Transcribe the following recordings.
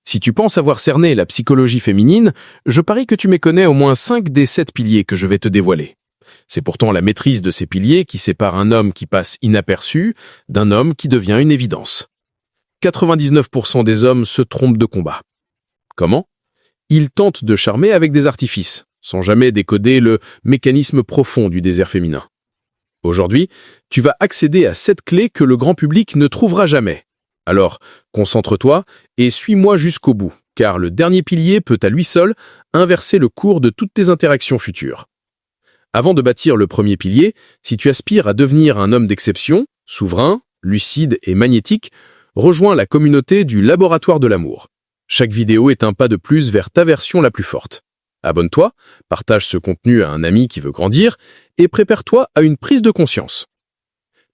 Si tu penses avoir cerné la psychologie féminine, je parie que tu méconnais au moins 5 des 7 piliers que je vais te dévoiler. C'est pourtant la maîtrise de ces piliers qui sépare un homme qui passe inaperçu d'un homme qui devient une évidence. 99% des hommes se trompent de combat. Comment? Ils tentent de charmer avec des artifices, sans jamais décoder le mécanisme profond du désir féminin. Aujourd'hui, tu vas accéder à 7 clés que le grand public ne trouvera jamais. Alors, concentre-toi et suis-moi jusqu'au bout, car le dernier pilier peut à lui seul inverser le cours de toutes tes interactions futures. Avant de bâtir le premier pilier, si tu aspires à devenir un homme d'exception, souverain, lucide et magnétique, rejoins la communauté du Laboratoire de l'amour. Chaque vidéo est un pas de plus vers ta version la plus forte. Abonne-toi, partage ce contenu à un ami qui veut grandir et prépare-toi à une prise de conscience.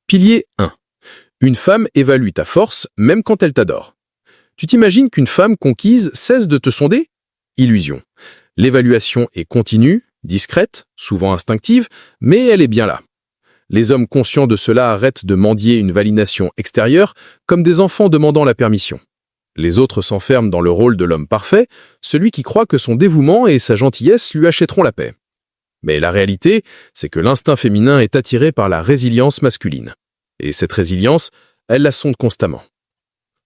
Pilier 1. Une femme évalue ta force même quand elle t'adore. Tu t'imagines qu'une femme conquise cesse de te sonder? Illusion. L'évaluation est continue, discrète, souvent instinctive, mais elle est bien là. Les hommes conscients de cela arrêtent de mendier une validation extérieure comme des enfants demandant la permission. Les autres s'enferment dans le rôle de l'homme parfait, celui qui croit que son dévouement et sa gentillesse lui achèteront la paix. Mais la réalité, c'est que l'instinct féminin est attiré par la résilience masculine. Et cette résilience, elle la sonde constamment.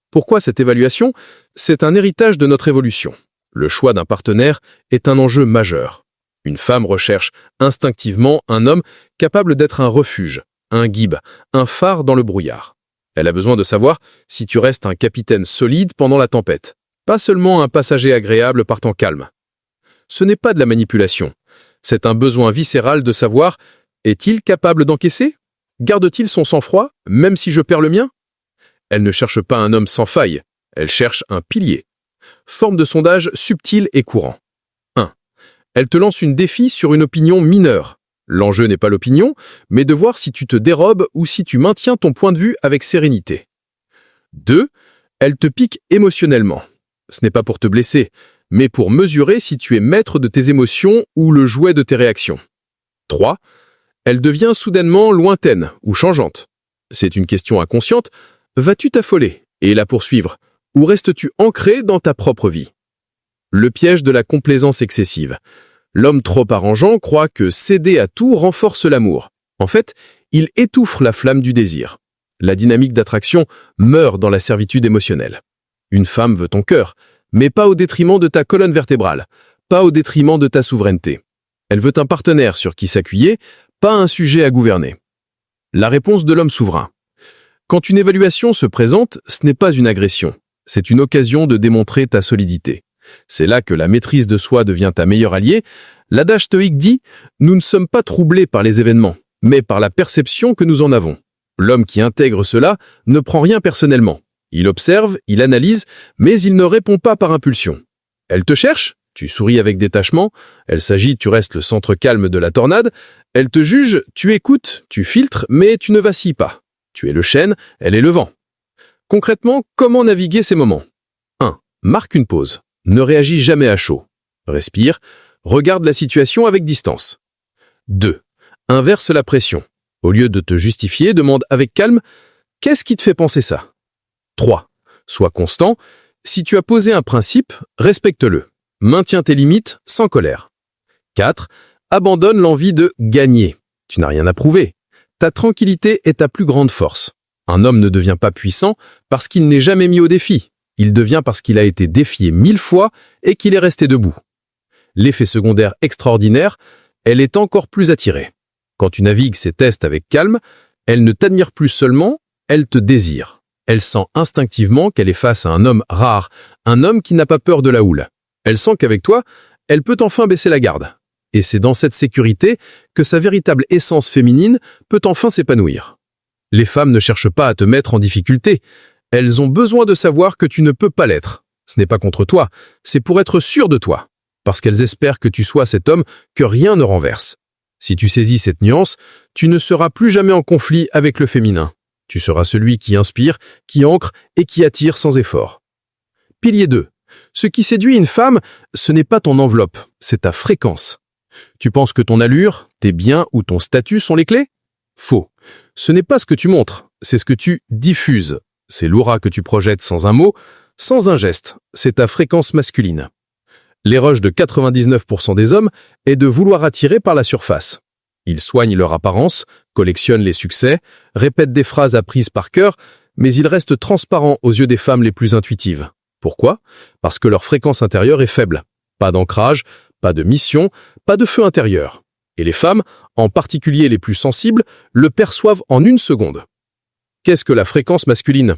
Pourquoi cette évaluation? C'est un héritage de notre évolution. Le choix d'un partenaire est un enjeu majeur. Une femme recherche instinctivement un homme capable d'être un refuge, un guide, un phare dans le brouillard. Elle a besoin de savoir si tu restes un capitaine solide pendant la tempête, pas seulement un passager agréable par temps calme. Ce n'est pas de la manipulation, c'est un besoin viscéral de savoir « est-il capable d'encaisser ? Garde-t-il son sang-froid, même si je perds le mien ?» Elle ne cherche pas un homme sans faille, elle cherche un pilier. Forme de sondage subtil et courant. 1. Elle te lance une défi sur une opinion mineure. L'enjeu n'est pas l'opinion, mais de voir si tu te dérobes ou si tu maintiens ton point de vue avec sérénité. 2. Elle te pique émotionnellement. Ce n'est pas pour te blesser, mais pour mesurer si tu es maître de tes émotions ou le jouet de tes réactions. 3. Elle devient soudainement lointaine ou changeante. C'est une question inconsciente. Vas-tu t'affoler et la poursuivre, ou restes-tu ancré dans ta propre vie? Le piège de la complaisance excessive. L'homme trop arrangeant croit que céder à tout renforce l'amour. En fait, il étouffe la flamme du désir. La dynamique d'attraction meurt dans la servitude émotionnelle. Une femme veut ton cœur, mais pas au détriment de ta colonne vertébrale, pas au détriment de ta souveraineté. Elle veut un partenaire sur qui s'appuyer, pas un sujet à gouverner. La réponse de l'homme souverain. Quand une évaluation se présente, ce n'est pas une agression, c'est une occasion de démontrer ta solidité. C'est là que la maîtrise de soi devient ta meilleure alliée. L'adage stoïque dit « Nous ne sommes pas troublés par les événements, mais par la perception que nous en avons ». L'homme qui intègre cela ne prend rien personnellement. Il observe, il analyse, mais il ne répond pas par impulsion. Elle te cherche? Tu souris avec détachement, elle s'agite, tu restes le centre calme de la tornade, elle te juge, tu écoutes, tu filtres, mais tu ne vacilles pas. Tu es le chêne, elle est le vent. Concrètement, comment naviguer ces moments? 1. Marque une pause. Ne réagis jamais à chaud. Respire, regarde la situation avec distance. 2. Inverse la pression. Au lieu de te justifier, demande avec calme « Qu'est-ce qui te fait penser ça ?» 3. Sois constant. Si tu as posé un principe, respecte-le. Maintiens tes limites sans colère. 4. Abandonne l'envie de gagner. Tu n'as rien à prouver. Ta tranquillité est ta plus grande force. Un homme ne devient pas puissant parce qu'il n'est jamais mis au défi. Il devient parce qu'il a été défié 1000 fois et qu'il est resté debout. L'effet secondaire extraordinaire, elle est encore plus attirée. Quand tu navigues ces tests avec calme, elle ne t'admire plus seulement, elle te désire. Elle sent instinctivement qu'elle est face à un homme rare, un homme qui n'a pas peur de la houle. Elle sent qu'avec toi, elle peut enfin baisser la garde. Et c'est dans cette sécurité que sa véritable essence féminine peut enfin s'épanouir. Les femmes ne cherchent pas à te mettre en difficulté. Elles ont besoin de savoir que tu ne peux pas l'être. Ce n'est pas contre toi, c'est pour être sûr de toi. Parce qu'elles espèrent que tu sois cet homme que rien ne renverse. Si tu saisis cette nuance, tu ne seras plus jamais en conflit avec le féminin. Tu seras celui qui inspire, qui ancre et qui attire sans effort. Pilier 2. Ce qui séduit une femme, ce n'est pas ton enveloppe, c'est ta fréquence. Tu penses que ton allure, tes biens ou ton statut sont les clés? Faux. Ce n'est pas ce que tu montres, c'est ce que tu diffuses. C'est l'aura que tu projettes sans un mot, Sans un geste, c'est ta fréquence masculine. L'erreur de 99% des hommes est de vouloir attirer par la surface. Ils soignent leur apparence, collectionnent les succès, répètent des phrases apprises par cœur, mais ils restent transparents aux yeux des femmes les plus intuitives. Pourquoi? Parce que leur fréquence intérieure est faible. Pas d'ancrage, pas de mission, pas de feu intérieur. Et les femmes, en particulier les plus sensibles, le perçoivent en une seconde. Qu'est-ce que la fréquence masculine?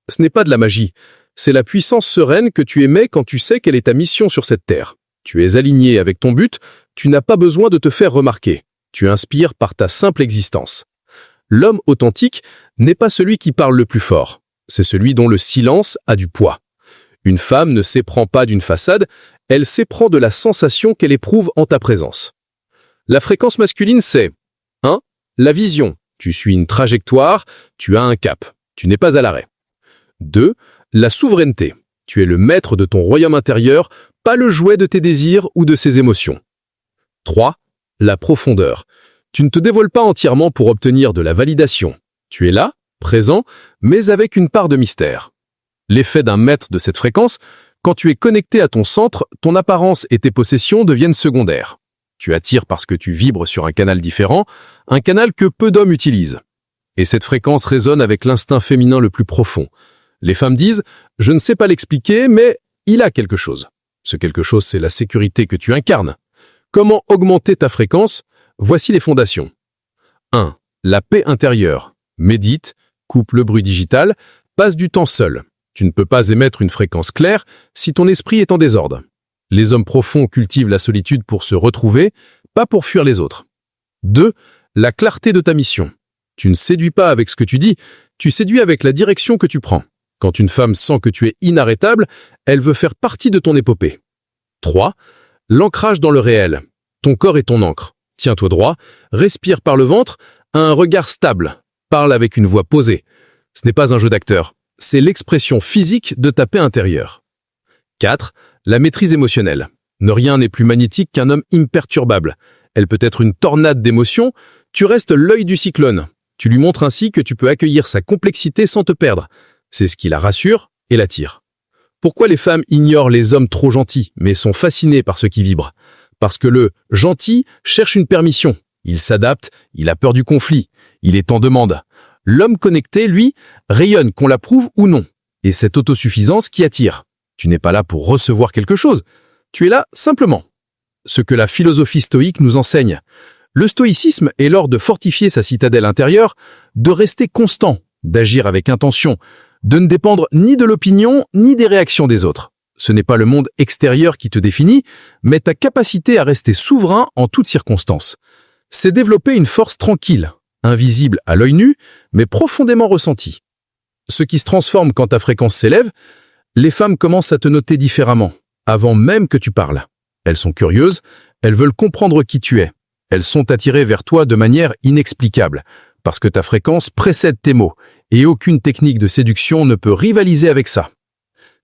Ce n'est pas de la magie. C'est la puissance sereine que tu émets quand tu sais quelle est ta mission sur cette terre. Tu es aligné avec ton but, tu n'as pas besoin de te faire remarquer. Tu inspires par ta simple existence. L'homme authentique n'est pas celui qui parle le plus fort. C'est celui dont le silence a du poids. Une femme ne s'éprend pas d'une façade, elle s'éprend de la sensation qu'elle éprouve en ta présence. La fréquence masculine, c'est 1. La vision. Tu suis une trajectoire, tu as un cap. Tu n'es pas à l'arrêt. 2. La souveraineté. Tu es le maître de ton royaume intérieur, pas le jouet de tes désirs ou de ses émotions. 3. La profondeur. Tu ne te dévoiles pas entièrement pour obtenir de la validation. Tu es là, présent, mais avec une part de mystère. L'effet d'un maître de cette fréquence, quand tu es connecté à ton centre, ton apparence et tes possessions deviennent secondaires. Tu attires parce que tu vibres sur un canal différent, un canal que peu d'hommes utilisent. Et cette fréquence résonne avec l'instinct féminin le plus profond. Les femmes disent « Je ne sais pas l'expliquer, mais il a quelque chose ». Ce quelque chose, c'est la sécurité que tu incarnes. Comment augmenter ta fréquence? Voici les fondations. 1. La paix intérieure. Médite, coupe le bruit digital, passe du temps seul. Tu ne peux pas émettre une fréquence claire si ton esprit est en désordre. Les hommes profonds cultivent la solitude pour se retrouver, pas pour fuir les autres. 2. La clarté de ta mission. Tu ne séduis pas avec ce que tu dis, tu séduis avec la direction que tu prends. Quand une femme sent que tu es inarrêtable, elle veut faire partie de ton épopée. 3. L'ancrage dans le réel. Ton corps est ton encre. Tiens-toi droit, respire par le ventre, un regard stable, parle avec une voix posée. Ce n'est pas un jeu d'acteur, c'est l'expression physique de ta paix intérieure. 4. La maîtrise émotionnelle. Ne rien n'est plus magnétique qu'un homme imperturbable. Elle peut être une tornade d'émotions, tu restes l'œil du cyclone. Tu lui montres ainsi que tu peux accueillir sa complexité sans te perdre. C'est ce qui la rassure et l'attire. Pourquoi les femmes ignorent les hommes trop gentils, mais sont fascinées par ceux qui vibrent? Parce que le gentil cherche une permission. Il s'adapte, il a peur du conflit, il est en demande. L'homme connecté, lui, rayonne qu'on l'approuve ou non. Et cette autosuffisance qui attire. Tu n'es pas là pour recevoir quelque chose, tu es là simplement. Ce que la philosophie stoïque nous enseigne. Le stoïcisme est l'art de fortifier sa citadelle intérieure, de rester constant, d'agir avec intention, de ne dépendre ni de l'opinion ni des réactions des autres. Ce n'est pas le monde extérieur qui te définit, mais ta capacité à rester souverain en toutes circonstances. C'est développer une force tranquille, invisible à l'œil nu, mais profondément ressentie. Ce qui se transforme quand ta fréquence s'élève, les femmes commencent à te noter différemment, avant même que tu parles. Elles sont curieuses, elles veulent comprendre qui tu es. Elles sont attirées vers toi de manière inexplicable, parce que ta fréquence précède tes mots, et aucune technique de séduction ne peut rivaliser avec ça.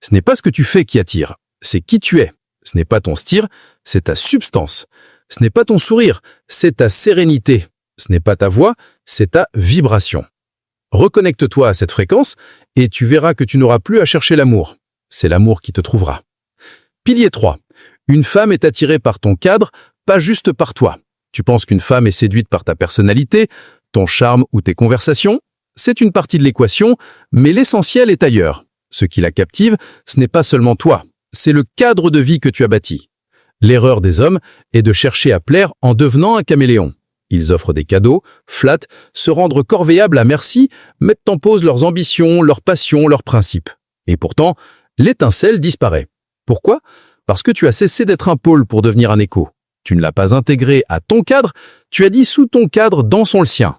Ce n'est pas ce que tu fais qui attire, c'est qui tu es. Ce n'est pas ton style, c'est ta substance. Ce n'est pas ton sourire, c'est ta sérénité. Ce n'est pas ta voix, c'est ta vibration. Reconnecte-toi à cette fréquence et tu verras que tu n'auras plus à chercher l'amour. C'est l'amour qui te trouvera. Pilier 3. Une femme est attirée par ton cadre, pas juste par toi. Tu penses qu'une femme est séduite par ta personnalité, ton charme ou tes conversations? C'est une partie de l'équation, mais l'essentiel est ailleurs. Ce qui la captive, ce n'est pas seulement toi, c'est le cadre de vie que tu as bâti. L'erreur des hommes est de chercher à plaire en devenant un caméléon. Ils offrent des cadeaux, flattent, se rendent corvéables à merci, mettent en pause leurs ambitions, leurs passions, leurs principes. Et pourtant, l'étincelle disparaît. Pourquoi? Parce que tu as cessé d'être un pôle pour devenir un écho. Tu ne l'as pas intégré à ton cadre, tu as dit sous ton cadre dansons le sien.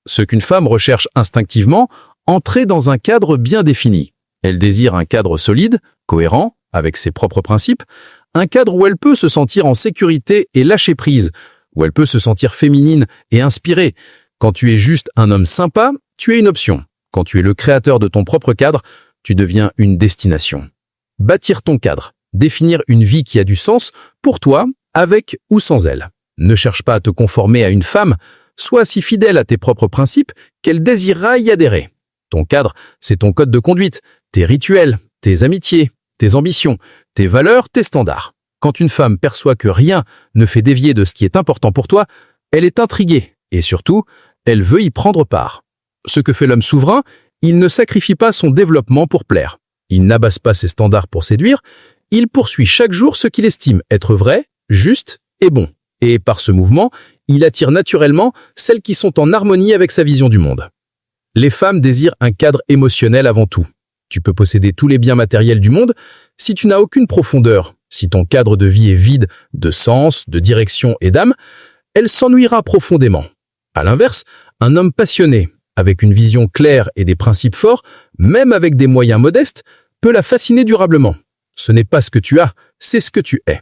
Ce qu'une femme recherche instinctivement, entrer dans un cadre bien défini. Elle désire un cadre solide, cohérent, avec ses propres principes, un cadre où elle peut se sentir en sécurité et lâcher prise, où elle peut se sentir féminine et inspirée. Quand tu es juste un homme sympa, tu es une option. Quand tu es le créateur de ton propre cadre, tu deviens une destination. Bâtir ton cadre, définir une vie qui a du sens pour toi, avec ou sans elle. Ne cherche pas à te conformer à une femme, sois si fidèle à tes propres principes qu'elle désirera y adhérer. Ton cadre, c'est ton code de conduite, tes rituels, tes amitiés, tes ambitions, tes valeurs, tes standards. Quand une femme perçoit que rien ne fait dévier de ce qui est important pour toi, elle est intriguée et surtout, elle veut y prendre part. Ce que fait l'homme souverain, il ne sacrifie pas son développement pour plaire. Il n'abasse pas ses standards pour séduire, il poursuit chaque jour ce qu'il estime être vrai, juste et bon. Et par ce mouvement, il attire naturellement celles qui sont en harmonie avec sa vision du monde. Les femmes désirent un cadre émotionnel avant tout. Tu peux posséder tous les biens matériels du monde, si tu n'as aucune profondeur, si ton cadre de vie est vide de sens, de direction et d'âme, elle s'ennuiera profondément. À l'inverse, un homme passionné, avec une vision claire et des principes forts, même avec des moyens modestes, peut la fasciner durablement. Ce n'est pas ce que tu as, c'est ce que tu es.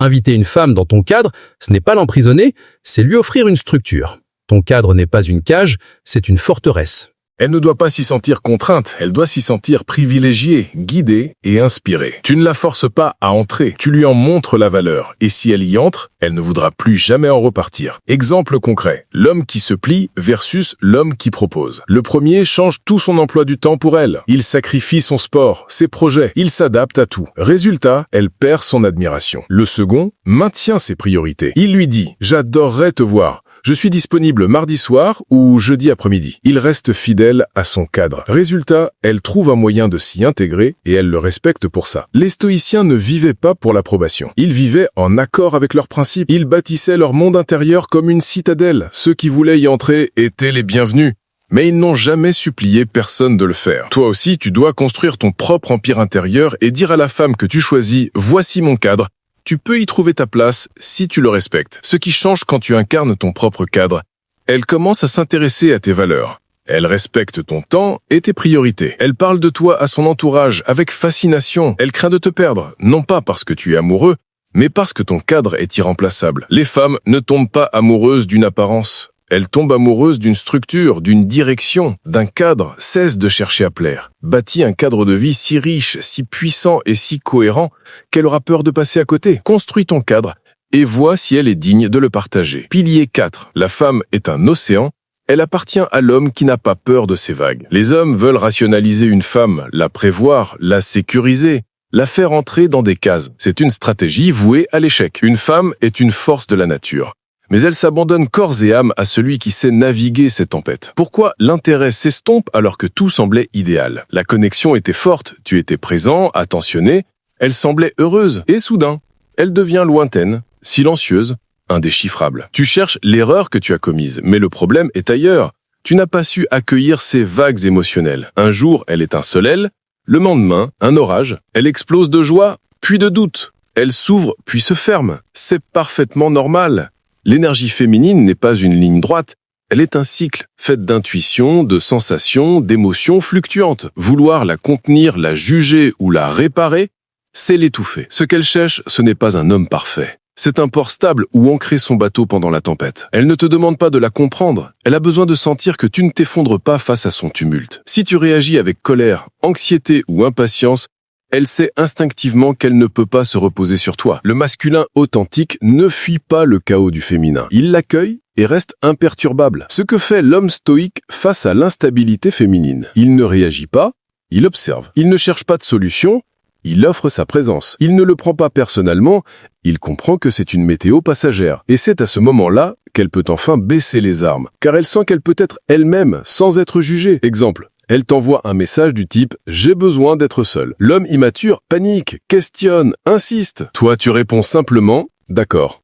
Inviter une femme dans ton cadre, ce n'est pas l'emprisonner, c'est lui offrir une structure. Ton cadre n'est pas une cage, c'est une forteresse. Elle ne doit pas s'y sentir contrainte, elle doit s'y sentir privilégiée, guidée et inspirée. Tu ne la forces pas à entrer, tu lui en montres la valeur. Et si elle y entre, elle ne voudra plus jamais en repartir. Exemple concret, l'homme qui se plie versus l'homme qui propose. Le premier change tout son emploi du temps pour elle. Il sacrifie son sport, ses projets, il s'adapte à tout. Résultat, elle perd son admiration. Le second maintient ses priorités. Il lui dit « J'adorerais te voir ». Je suis disponible mardi soir ou jeudi après-midi. Il reste fidèle à son cadre. Résultat, elle trouve un moyen de s'y intégrer et elle le respecte pour ça. Les stoïciens ne vivaient pas pour l'approbation. Ils vivaient en accord avec leurs principes. Ils bâtissaient leur monde intérieur comme une citadelle. Ceux qui voulaient y entrer étaient les bienvenus. Mais ils n'ont jamais supplié personne de le faire. Toi aussi, tu dois construire ton propre empire intérieur et dire à la femme que tu choisis « Voici mon cadre ». Tu peux y trouver ta place si tu le respectes. Ce qui change quand tu incarnes ton propre cadre, elle commence à s'intéresser à tes valeurs. Elle respecte ton temps et tes priorités. Elle parle de toi à son entourage avec fascination. Elle craint de te perdre, non pas parce que tu es amoureux, mais parce que ton cadre est irremplaçable. Les femmes ne tombent pas amoureuses d'une apparence. Elles tombent amoureuses d'une structure, d'une direction, d'un cadre. Cesse de chercher à plaire. Bâtis un cadre de vie si riche, si puissant et si cohérent qu'elle aura peur de passer à côté. Construis ton cadre et vois si elle est digne de le partager. Pilier 4. La femme est un océan. Elle appartient à l'homme qui n'a pas peur de ses vagues. Les hommes veulent rationaliser une femme, la prévoir, la sécuriser, la faire entrer dans des cases. C'est une stratégie vouée à l'échec. Une femme est une force de la nature. Mais elle s'abandonne corps et âme à celui qui sait naviguer ces tempêtes. Pourquoi l'intérêt s'estompe alors que tout semblait idéal? La connexion était forte, tu étais présent, attentionné, elle semblait heureuse, et soudain, elle devient lointaine, silencieuse, indéchiffrable. Tu cherches l'erreur que tu as commise, mais le problème est ailleurs. Tu n'as pas su accueillir ces vagues émotionnelles. Un jour, elle étincelelle, le lendemain, un orage, elle explose de joie, puis de doute. Elle s'ouvre, puis se ferme. C'est parfaitement normal. L'énergie féminine n'est pas une ligne droite, elle est un cycle, fait d'intuitions, de sensations, d'émotions fluctuantes. Vouloir la contenir, la juger ou la réparer, c'est l'étouffer. Ce qu'elle cherche, ce n'est pas un homme parfait. C'est un port stable où ancrer son bateau pendant la tempête. Elle ne te demande pas de la comprendre, elle a besoin de sentir que tu ne t'effondres pas face à son tumulte. Si tu réagis avec colère, anxiété ou impatience, elle sait instinctivement qu'elle ne peut pas se reposer sur toi. Le masculin authentique ne fuit pas le chaos du féminin. Il l'accueille et reste imperturbable. Ce que fait l'homme stoïque face à l'instabilité féminine. Il ne réagit pas, il observe. Il ne cherche pas de solution, il offre sa présence. Il ne le prend pas personnellement, il comprend que c'est une météo passagère. Et c'est à ce moment-là qu'elle peut enfin baisser les armes, car elle sent qu'elle peut être elle-même sans être jugée. Exemple. Elle t'envoie un message du type « J'ai besoin d'être seule ». L'homme immature panique, questionne, insiste. Toi, tu réponds simplement « D'accord ».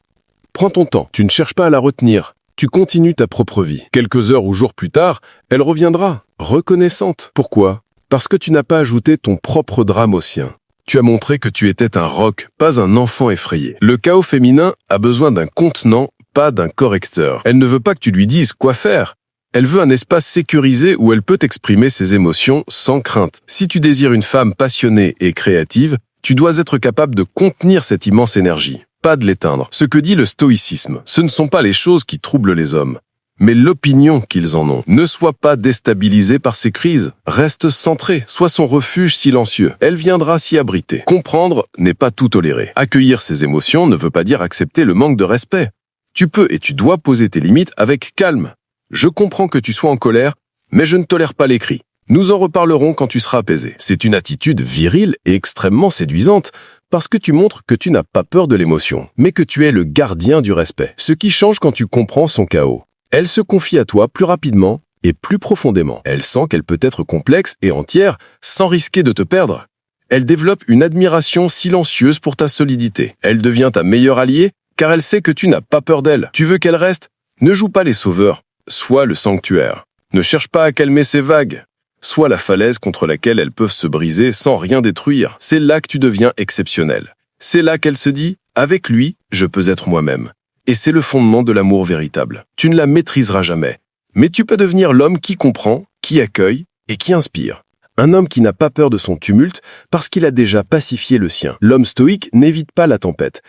Prends ton temps, tu ne cherches pas à la retenir. Tu continues ta propre vie. Quelques heures ou jours plus tard, elle reviendra, reconnaissante. Pourquoi? Parce que tu n'as pas ajouté ton propre drame au sien. Tu as montré que tu étais un roc, pas un enfant effrayé. Le chaos féminin a besoin d'un contenant, pas d'un correcteur. Elle ne veut pas que tu lui dises quoi faire. Elle veut un espace sécurisé où elle peut exprimer ses émotions sans crainte. Si tu désires une femme passionnée et créative, tu dois être capable de contenir cette immense énergie, pas de l'éteindre. Ce que dit le stoïcisme, ce ne sont pas les choses qui troublent les hommes, mais l'opinion qu'ils en ont. Ne sois pas déstabilisé par ces crises, reste centré, sois son refuge silencieux. Elle viendra s'y abriter. Comprendre n'est pas tout tolérer. Accueillir ses émotions ne veut pas dire accepter le manque de respect. Tu peux et tu dois poser tes limites avec calme. Je comprends que tu sois en colère, mais je ne tolère pas les cris. Nous en reparlerons quand tu seras apaisé. C'est une attitude virile et extrêmement séduisante parce que tu montres que tu n'as pas peur de l'émotion, mais que tu es le gardien du respect. Ce qui change quand tu comprends son chaos. Elle se confie à toi plus rapidement et plus profondément. Elle sent qu'elle peut être complexe et entière sans risquer de te perdre. Elle développe une admiration silencieuse pour ta solidité. Elle devient ta meilleure alliée car elle sait que tu n'as pas peur d'elle. Tu veux qu'elle reste? Ne joue pas les sauveurs, sois le sanctuaire. Ne cherche pas à calmer ses vagues. Sois la falaise contre laquelle elles peuvent se briser sans rien détruire. C'est là que tu deviens exceptionnel. C'est là qu'elle se dit « Avec lui, je peux être moi-même ». Et c'est le fondement de l'amour véritable. Tu ne la maîtriseras jamais, mais tu peux devenir l'homme qui comprend, qui accueille et qui inspire. Un homme qui n'a pas peur de son tumulte parce qu'il a déjà pacifié le sien. L'homme stoïque n'évite pas la tempête.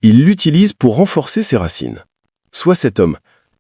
Il l'utilise pour renforcer ses racines. Sois cet homme.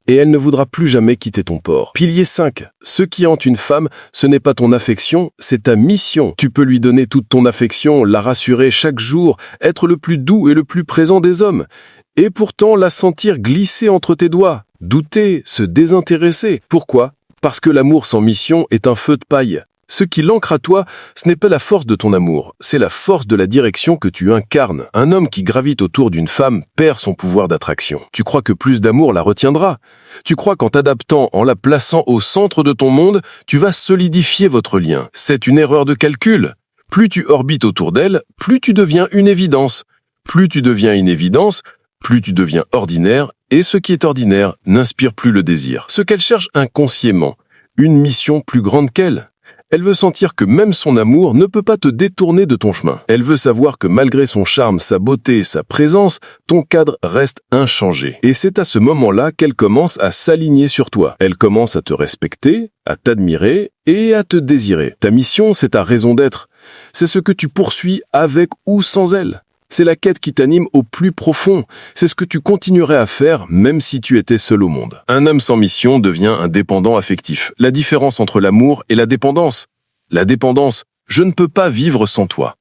Et elle ne voudra plus jamais quitter ton port. Pilier 5. Ce qui hante une femme, ce n'est pas ton affection, c'est ta mission. Tu peux lui donner toute ton affection, la rassurer chaque jour, être le plus doux et le plus présent des hommes. Et pourtant la sentir glisser entre tes doigts, douter, se désintéresser. Pourquoi? Parce que l'amour sans mission est un feu de paille. Ce qui l'ancre à toi, ce n'est pas la force de ton amour, c'est la force de la direction que tu incarnes. Un homme qui gravite autour d'une femme perd son pouvoir d'attraction. Tu crois que plus d'amour la retiendra. Tu crois qu'en t'adaptant, en la plaçant au centre de ton monde, tu vas solidifier votre lien. C'est une erreur de calcul. Plus tu orbites autour d'elle, plus tu deviens une évidence. Plus tu deviens une évidence, plus tu deviens ordinaire, et ce qui est ordinaire n'inspire plus le désir. Ce qu'elle cherche inconsciemment, une mission plus grande qu'elle. Elle veut sentir que même son amour ne peut pas te détourner de ton chemin. Elle veut savoir que malgré son charme, sa beauté, sa présence, ton cadre reste inchangé. Et c'est à ce moment-là qu'elle commence à s'aligner sur toi. Elle commence à te respecter, à t'admirer et à te désirer. Ta mission, c'est ta raison d'être. C'est ce que tu poursuis avec ou sans elle. C'est la quête qui t'anime au plus profond. C'est ce que tu continuerais à faire même si tu étais seul au monde. Un homme sans mission devient un dépendant affectif. La différence entre l'amour et la dépendance. La dépendance, je ne peux pas vivre sans toi.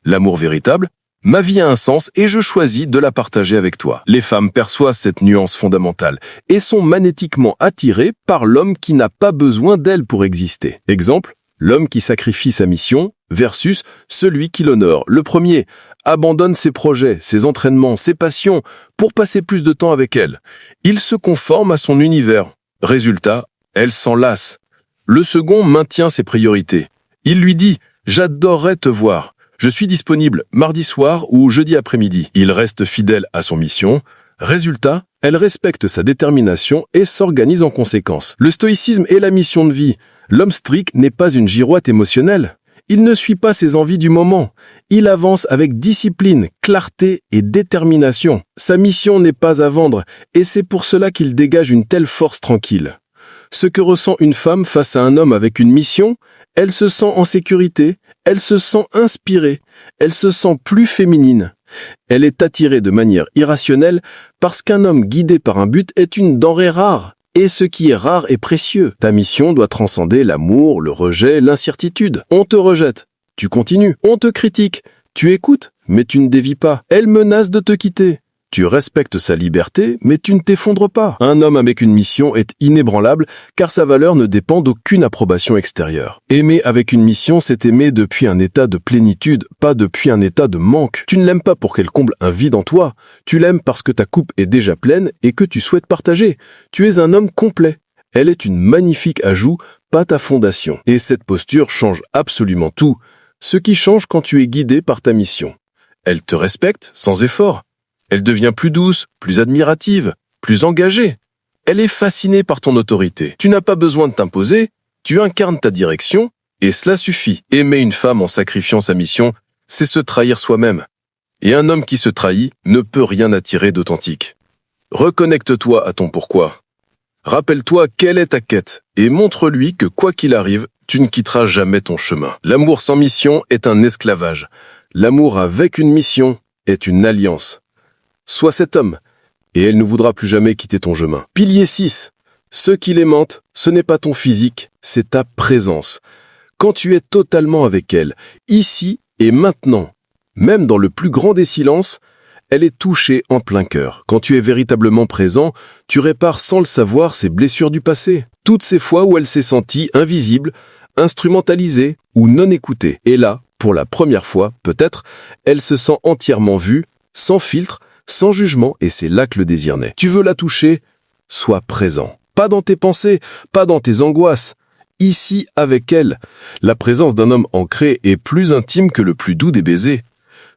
L'amour véritable, ma vie a un sens et je choisis de la partager avec toi. Les femmes perçoivent cette nuance fondamentale et sont magnétiquement attirées par l'homme qui n'a pas besoin d'elles pour exister. Exemple, l'homme qui sacrifie sa mission versus celui qui l'honore. Le premier abandonne ses projets, ses entraînements, ses passions pour passer plus de temps avec elle. Il se conforme à son univers. Résultat, elle s'en lasse. Le second maintient ses priorités. Il lui dit « J'adorerais te voir. Je suis disponible mardi soir ou jeudi après-midi. » Il reste fidèle à son mission. Résultat, elle respecte sa détermination et s'organise en conséquence. Le stoïcisme est la mission de vie. L'homme strict n'est pas une girouette émotionnelle. Il ne suit pas ses envies du moment. Il avance avec discipline, clarté et détermination. Sa mission n'est pas à vendre et c'est pour cela qu'il dégage une telle force tranquille. Ce que ressent une femme face à un homme avec une mission, elle se sent en sécurité, elle se sent inspirée, elle se sent plus féminine. Elle est attirée de manière irrationnelle parce qu'un homme guidé par un but est une denrée rare. Et ce qui est rare est précieux. Ta mission doit transcender l'amour, le rejet, l'incertitude. On te rejette, tu continues. On te critique, tu écoutes, mais tu ne dévis pas. Elle menace de te quitter. Tu respectes sa liberté, mais tu ne t'effondres pas. Un homme avec une mission est inébranlable, car sa valeur ne dépend d'aucune approbation extérieure. Aimer avec une mission, c'est aimer depuis un état de plénitude, pas depuis un état de manque. Tu ne l'aimes pas pour qu'elle comble un vide en toi. Tu l'aimes parce que ta coupe est déjà pleine et que tu souhaites partager. Tu es un homme complet. Elle est une magnifique ajout, pas ta fondation. Et cette posture change absolument tout. Ce qui change quand tu es guidé par ta mission. Elle te respecte sans effort. Elle devient plus douce, plus admirative, plus engagée. Elle est fascinée par ton autorité. Tu n'as pas besoin de t'imposer, tu incarnes ta direction, et cela suffit. Aimer une femme en sacrifiant sa mission, c'est se trahir soi-même. Et un homme qui se trahit ne peut rien attirer d'authentique. Reconnecte-toi à ton pourquoi. Rappelle-toi quelle est ta quête, et montre-lui que quoi qu'il arrive, tu ne quitteras jamais ton chemin. L'amour sans mission est un esclavage. L'amour avec une mission est une alliance. Sois cet homme, et elle ne voudra plus jamais quitter ton chemin. Pilier 6. Ce qui l'aimante, ce n'est pas ton physique, c'est ta présence. Quand tu es totalement avec elle, ici et maintenant, même dans le plus grand des silences, elle est touchée en plein cœur. Quand tu es véritablement présent, tu répares sans le savoir ses blessures du passé. Toutes ces fois où elle s'est sentie invisible, instrumentalisée ou non écoutée. Et là, pour la première fois, peut-être, elle se sent entièrement vue, sans filtre, sans jugement, et c'est là que le désir naît. Tu veux la toucher? Sois présent. Pas dans tes pensées, pas dans tes angoisses. Ici, avec elle, la présence d'un homme ancré est plus intime que le plus doux des baisers.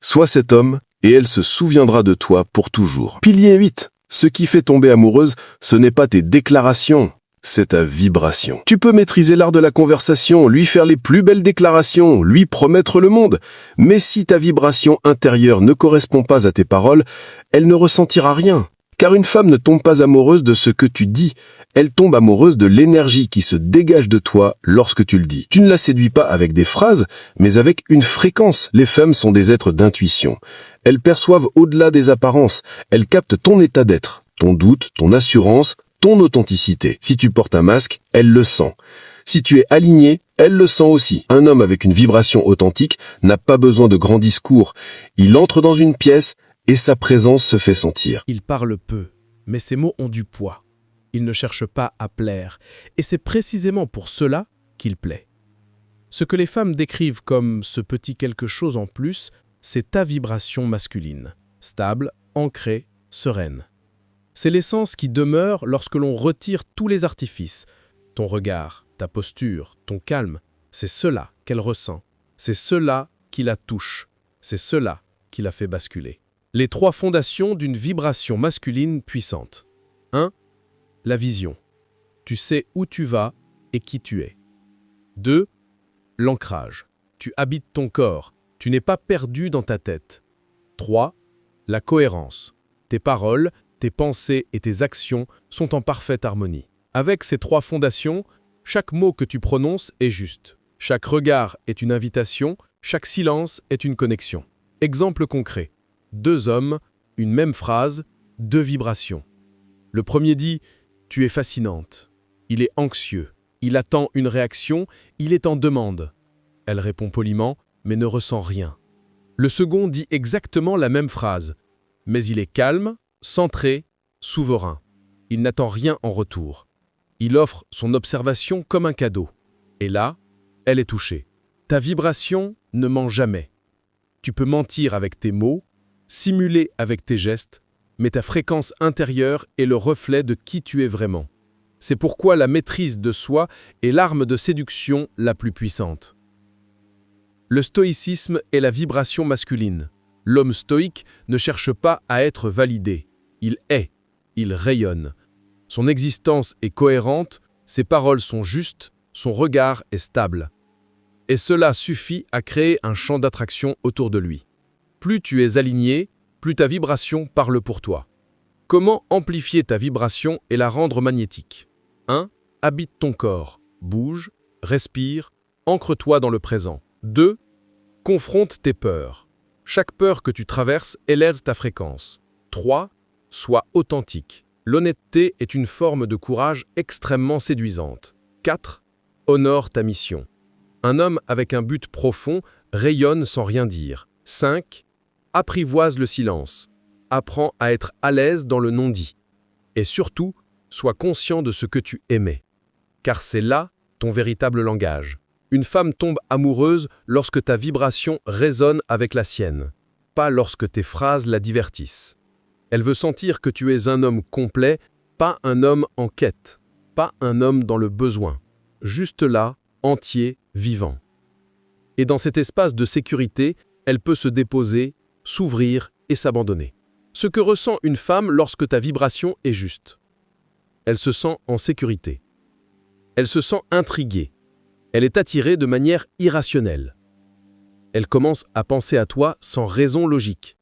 Sois cet homme, et elle se souviendra de toi pour toujours. Pilier 8. Ce qui fait tomber amoureuse, ce n'est pas tes déclarations, c'est ta vibration. Tu peux maîtriser l'art de la conversation, lui faire les plus belles déclarations, lui promettre le monde. Mais si ta vibration intérieure ne correspond pas à tes paroles, elle ne ressentira rien. Car une femme ne tombe pas amoureuse de ce que tu dis, elle tombe amoureuse de l'énergie qui se dégage de toi lorsque tu le dis. Tu ne la séduis pas avec des phrases, mais avec une fréquence. Les femmes sont des êtres d'intuition. Elles perçoivent au-delà des apparences. Elles captent ton état d'être, ton doute, ton assurance, ton authenticité. Si tu portes un masque, elle le sent. Si tu es aligné, elle le sent aussi. Un homme avec une vibration authentique n'a pas besoin de grands discours. Il entre dans une pièce et sa présence se fait sentir. Il parle peu, mais ses mots ont du poids. Il ne cherche pas à plaire, et c'est précisément pour cela qu'il plaît. Ce que les femmes décrivent comme ce petit quelque chose en plus, c'est ta vibration masculine, stable, ancrée, sereine. C'est l'essence qui demeure lorsque l'on retire tous les artifices. Ton regard, ta posture, ton calme, c'est cela qu'elle ressent. C'est cela qui la touche. C'est cela qui la fait basculer. Les 3 fondations d'une vibration masculine puissante. 1. La vision. Tu sais où tu vas et qui tu es. 2. L'ancrage. Tu habites ton corps. Tu n'es pas perdu dans ta tête. 3. La cohérence. Tes paroles, tes pensées et tes actions sont en parfaite harmonie. Avec ces 3 fondations, chaque mot que tu prononces est juste. Chaque regard est une invitation, chaque silence est une connexion. Exemple concret. 2 hommes, une même phrase, 2 vibrations. Le premier dit « Tu es fascinante ». Il est anxieux. Il attend une réaction, il est en demande. Elle répond poliment, mais ne ressent rien. Le second dit exactement la même phrase, mais il est calme, centré, souverain. Il n'attend rien en retour. Il offre son observation comme un cadeau. Et là, elle est touchée. Ta vibration ne ment jamais. Tu peux mentir avec tes mots, simuler avec tes gestes, mais ta fréquence intérieure est le reflet de qui tu es vraiment. C'est pourquoi la maîtrise de soi est l'arme de séduction la plus puissante. Le stoïcisme est la vibration masculine. L'homme stoïque ne cherche pas à être validé. Il est, il rayonne. Son existence est cohérente, ses paroles sont justes, son regard est stable. Et cela suffit à créer un champ d'attraction autour de lui. Plus tu es aligné, plus ta vibration parle pour toi. Comment amplifier ta vibration et la rendre magnétique? 1. Habite ton corps, bouge, respire, ancre-toi dans le présent. 2. Confronte tes peurs. Chaque peur que tu traverses élève ta fréquence. 3. Sois authentique. L'honnêteté est une forme de courage extrêmement séduisante. 4. Honore ta mission. Un homme avec un but profond rayonne sans rien dire. 5. Apprivoise le silence. Apprends à être à l'aise dans le non-dit. Et surtout, sois conscient de ce que tu aimais. Car c'est là ton véritable langage. Une femme tombe amoureuse lorsque ta vibration résonne avec la sienne, pas lorsque tes phrases la divertissent. Elle veut sentir que tu es un homme complet, pas un homme en quête, pas un homme dans le besoin, juste là, entier, vivant. Et dans cet espace de sécurité, elle peut se déposer, s'ouvrir et s'abandonner. Ce que ressent une femme lorsque ta vibration est juste. Elle se sent en sécurité. Elle se sent intriguée. Elle est attirée de manière irrationnelle. Elle commence à penser à toi sans raison logique.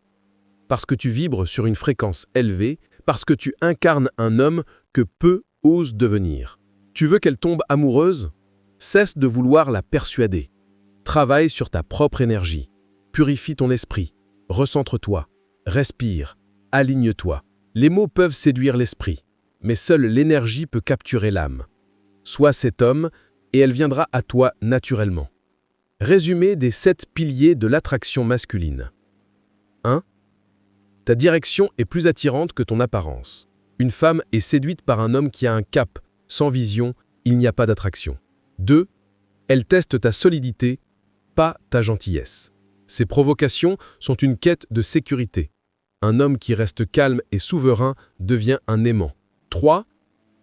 Parce que tu vibres sur une fréquence élevée, parce que tu incarnes un homme que peu osent devenir. Tu veux qu'elle tombe amoureuse? Cesse de vouloir la persuader. Travaille sur ta propre énergie. Purifie ton esprit. Recentre-toi. Respire. Aligne-toi. Les mots peuvent séduire l'esprit, mais seule l'énergie peut capturer l'âme. Sois cet homme et elle viendra à toi naturellement. Résumé des 7 piliers de l'attraction masculine. 1. Ta direction est plus attirante que ton apparence. Une femme est séduite par un homme qui a un cap. Sans vision, il n'y a pas d'attraction. 2. Elles testent ta solidité, pas ta gentillesse. Ces provocations sont une quête de sécurité. Un homme qui reste calme et souverain devient un aimant. 3.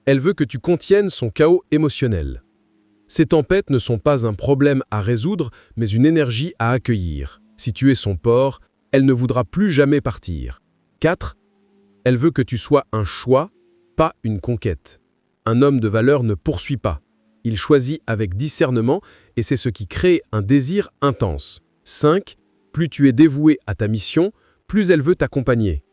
Elle veut que tu contiennes son chaos émotionnel. Ces tempêtes ne sont pas un problème à résoudre, mais une énergie à accueillir. Si tu es son port, elle ne voudra plus jamais partir. 4. Elle veut que tu sois un choix, pas une conquête. Un homme de valeur ne poursuit pas. Il choisit avec discernement et c'est ce qui crée un désir intense. 5. Plus tu es dévoué à ta mission, plus elle veut t'accompagner.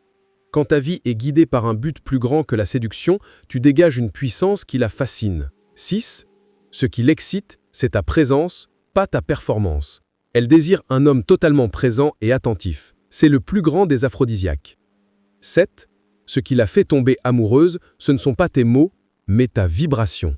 Quand ta vie est guidée par un but plus grand que la séduction, tu dégages une puissance qui la fascine. 6. Ce qui l'excite, c'est ta présence, pas ta performance. Elle désire un homme totalement présent et attentif. C'est le plus grand des aphrodisiaques. 7. Ce qui la fait tomber amoureuse, ce ne sont pas tes mots, mais ta vibration.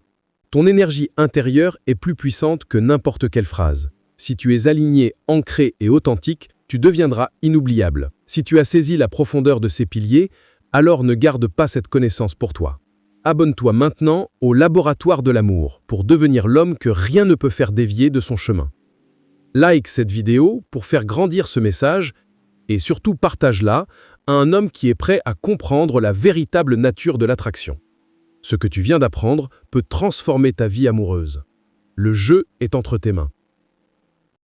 Ton énergie intérieure est plus puissante que n'importe quelle phrase. Si tu es aligné, ancré et authentique, tu deviendras inoubliable. Si tu as saisi la profondeur de ces piliers, alors ne garde pas cette connaissance pour toi. Abonne-toi maintenant au Laboratoire de l'amour pour devenir l'homme que rien ne peut faire dévier de son chemin. Like cette vidéo pour faire grandir ce message et surtout partage-la à un homme qui est prêt à comprendre la véritable nature de l'attraction. Ce que tu viens d'apprendre peut transformer ta vie amoureuse. Le jeu est entre tes mains.